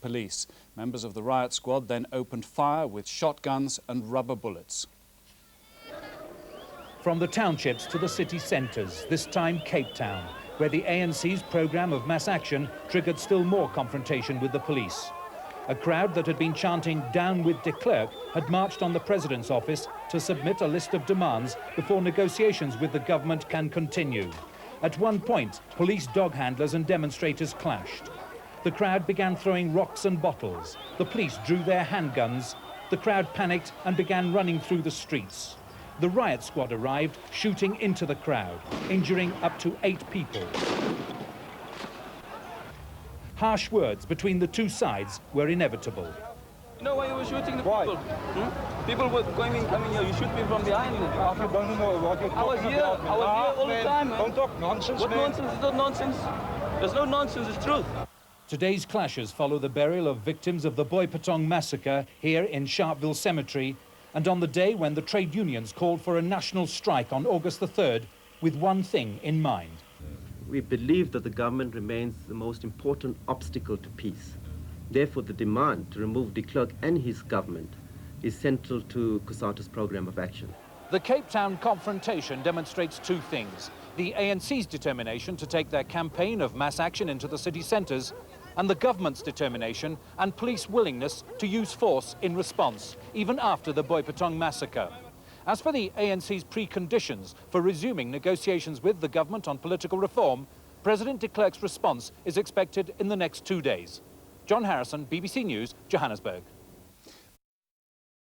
Police. Members of the riot squad then opened fire with shotguns and rubber bullets. From the townships to the city centres, this time Cape Town, where the ANC's programme of mass action triggered still more confrontation with the police. A crowd that had been chanting "Down with de Klerk" had marched on the President's office to submit a list of demands before negotiations with the government can continue. At one point, police dog handlers and demonstrators clashed. The crowd began throwing rocks and bottles. The police drew their handguns. The crowd panicked and began running through the streets. The riot squad arrived, shooting into the crowd, injuring up to 8 people. Harsh words between the two sides were inevitable. You know why you were shooting the people? People were coming here. You shoot me from behind. I was here all the time. Man. Don't talk nonsense, What man. nonsense is not nonsense? There's no nonsense, it's truth. Today's clashes follow the burial of victims of the Boipatong massacre here in Sharpeville Cemetery, and on the day when the trade unions called for a national strike on August the 3rd, with one thing in mind. We believe that the government remains the most important obstacle to peace. Therefore, the demand to remove de Klerk and his government is central to COSATU's programme of action. The Cape Town confrontation demonstrates two things: the ANC's determination to take their campaign of mass action into the city centres, and the government's determination and police willingness to use force in response, even after the Boipatong massacre. As for the ANC's preconditions for resuming negotiations with the government on political reform, President de Klerk's response is expected in the next 2 days. John Harrison, BBC News, Johannesburg.